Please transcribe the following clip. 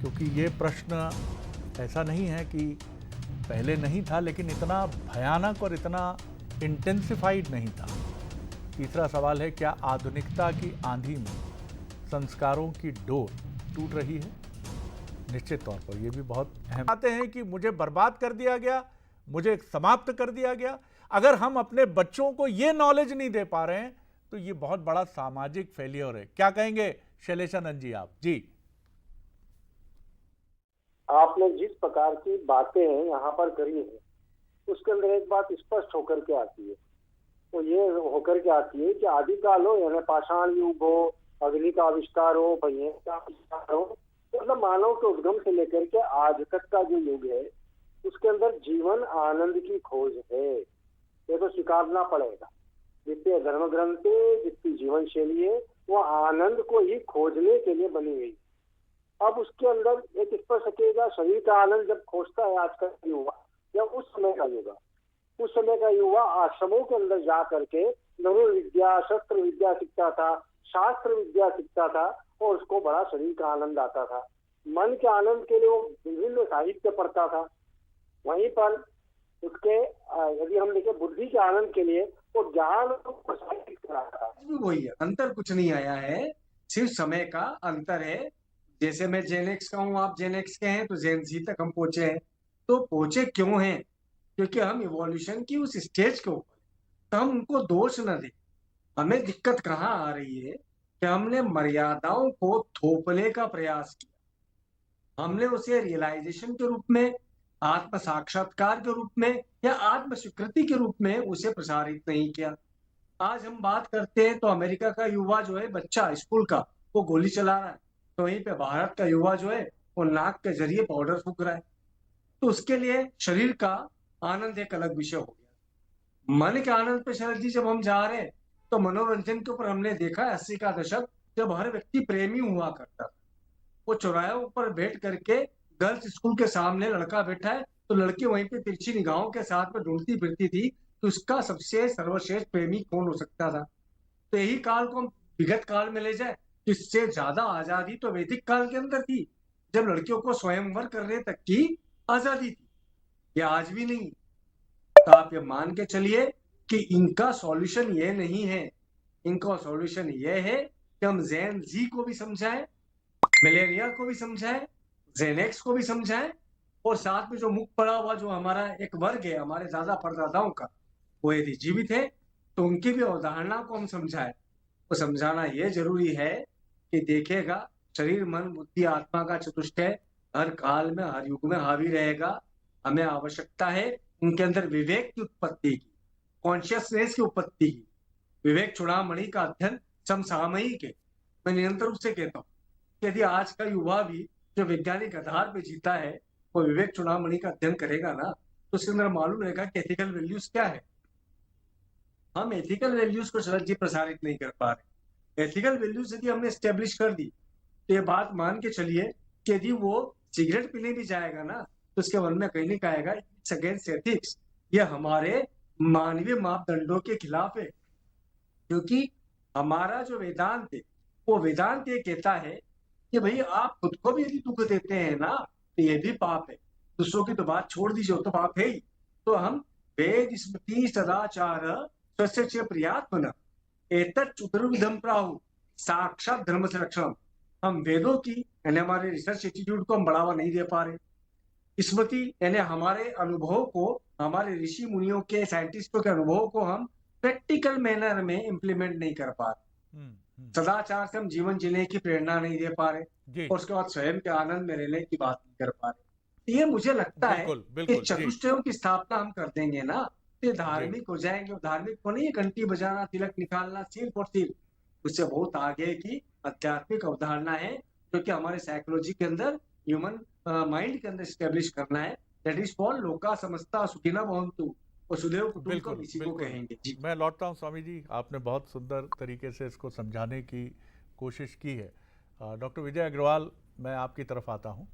क्योंकि ये प्रश्न ऐसा नहीं है कि पहले नहीं था, लेकिन इतना भयानक और इतना इंटेंसिफाइड नहीं था। तीसरा सवाल है, क्या आधुनिकता की आंधी में संस्कारों की डोर टूट रही है? निश्चित तौर पर ये भी बहुत अहम बातें हैं कि मुझे बर्बाद कर दिया गया, मुझे समाप्त कर दिया गया। अगर हम अपने बच्चों को ये नॉलेज नहीं दे पा रहे हैं तो ये बहुत बड़ा सामाजिक फेलियर है। क्या कहेंगे शैलेशानंद जी आप? जी, आपने जिस प्रकार की बातें हैं यहाँ पर करी है, उसके अंदर एक बात स्पष्ट होकर के आती है। तो ये होकर के आती है कि आदिकाल हो यानी पाषाण युग हो, अग्नि का आविष्कार हो, पहिए का आविष्कार हो, मतलब मानव के उद्गम से लेकर के आज तक का जो युग है उसके अंदर जीवन आनंद की खोज है। ये तो स्वीकारना पड़ेगा। जितने धर्म ग्रंथ जितनी जीवन शैली है वो आनंद को ही खोजने के लिए बनी हुई। अब उसके अंदर एक स्पर्श सकेगा शरीर का आनंद जब खोजता है आज का युवा या उस समय का युवा, उस समय का युवा आश्रमों के अंदर जा करके धनुर्विद्या शस्त्र विद्या सीखता था, शास्त्र विद्या सीखता था और उसको बड़ा शरीर का आनंद आता था। मन के आनंद के लिए वो विभिन्न साहित्य पढ़ता था। वहीं पर उसके यदि हम देखें बुद्धि के आनंद के लिए वो ज्ञान को प्रोत्साहित करा था। वही है, अंतर कुछ नहीं आया है, सिर्फ समय का अंतर है। जैसे मैं जेनेक्स का हूँ, आप जेनेक्स के हैं, तो जेन जी तक हम पहुंचे हैं। तो पहुंचे क्यों हैं? क्योंकि हम इवोल्यूशन की उस स्टेज के ऊपर, तो हम उनको दोष न दें। हमें दिक्कत कहाँ आ रही है कि हमने मर्यादाओं को थोपने का प्रयास किया। हमने उसे रियलाइजेशन के रूप में, आत्म साक्षात्कार के रूप में या आत्म स्वीकृति के रूप में उसे प्रसारित नहीं किया। आज हम बात करते हैं तो अमेरिका का युवा जो है, बच्चा स्कूल का, वो गोली चला रहा है, तो वहीं पे भारत का युवा जो है वो नाक के जरिए पाउडर फूक रहा है। तो उसके लिए शरीर का आनंद एक अलग विषय हो गया। मन के आनंद पे शरद जी जब हम जा रहे हैं तो मनोरंजन के ऊपर हमने देखा है 80 का दशक, जब हर व्यक्ति प्रेमी हुआ करता था। वो चौराहों पर बैठ करके, गर्ल्स स्कूल के सामने लड़का बैठा है तो लड़की वहीं पे तिरछी निगाहों के साथ में ढूंढती फिरती थी तो उसका सबसे सर्वश्रेष्ठ प्रेमी कौन हो सकता था। तो यही काल को हम विगत काल में ले जाए, इससे ज्यादा आजादी तो वैदिक काल के अंदर थी, जब लड़कियों को स्वयंवर करने तक की आजादी थी। ये आज भी नहीं। तो आप ये मान के चलिए कि इनका सॉल्यूशन ये नहीं है। इनका सॉल्यूशन ये है कि हम जेन जी को भी समझाएं, मलेरिया को भी समझाएं, जेनेक्स को भी समझाएं, और साथ में जो मुख पड़ा हुआ जो हमारा एक वर्ग है हमारे दादा परदादाओं का, वो यदि जीवित है तो उनकी भी अवधारणा को हम समझाएं। तो समझाना यह जरूरी है कि देखेगा, शरीर मन बुद्धि आत्मा का चतुष्टय हर काल में हर युग में हावी रहेगा। हमें आवश्यकता है उनके अंदर विवेक की उत्पत्ति की, कॉन्शियसनेस की उत्पत्ति की। विवेक चूड़ामणि का अध्ययन समसामयिक है। मैं निरंतर रूप से कहता हूँ कि यदि आज का युवा भी जो वैज्ञानिक आधार पर जीता है वो विवेक चूड़ामणि का अध्ययन करेगा ना, तो उसके अंदर मालूम रहेगा कि एथिकल वैल्यूज क्या है। हम एथिकल वैल्यूज को शरद जी प्रसारित नहीं कर पा रहे। एथिकल वैल्यूज यदि हमने स्टेब्लिश कर दी तो ये बात मान के चलिए कि यदि वो सिगरेट पीने भी जाएगा ना तो उसके मन में कहीं नहीं कहेगा इट्स अगेंस्ट एथिक्स, ये हमारे मानवीय मापदंडों के खिलाफ है। क्योंकि हमारा जो वेदांत है वो वेदांत ये कहता है कि भाई आप खुद को भी यदि दुख देते हैं ना तो ये भी पाप है। दूसरों की तो बात छोड़ दीजिए, वो तो पाप है ही। तो हम वेद स्मृति सदाचार स्वस्य प्रियात्मन एतत् चतुर्विधम प्राहु साक्षात धर्म से रक्षण। हम वेदों की यानी हमारे रिसर्च इंस्टीट्यूट को हम बढ़ावा नहीं दे पा रहे। स्मृति यानी हमारे अनुभव को, हमारे ऋषि मुनियों के, साइंटिस्टों के अनुभव को हम प्रैक्टिकल मैनर में इम्प्लीमेंट नहीं कर पा रहे। सदाचार से हम जीवन जीने की प्रेरणा नहीं दे पा रहे, और उसके बाद स्वयं के आनंद में रहने की बात नहीं कर पा रहे। ये मुझे लगता है कि चतुष्टयों की स्थापना हम कर देंगे ना तो ये धार्मिक हो जाएंगे। धार्मिक को नहीं घंटी बजाना, तिलक निकालना, सिर फॉर सिर, उससे बहुत आगे की आध्यात्मिक अवधारणा है जो कि हमारे साइकोलॉजी के अंदर, ह्यूमन माइंड के अंदर स्टेब्लिश करना है। दैट इज फॉर लोका समस्ता सुखिना भवन्तु, और सुदेव कुटुंबकम इसी को कहेंगे। जी, मैं लौटता हूँ स्वामी जी, आपने बहुत सुंदर तरीके से इसको समझाने की कोशिश की है। डॉक्टर विजय अग्रवाल, मैं आपकी तरफ आता हूँ।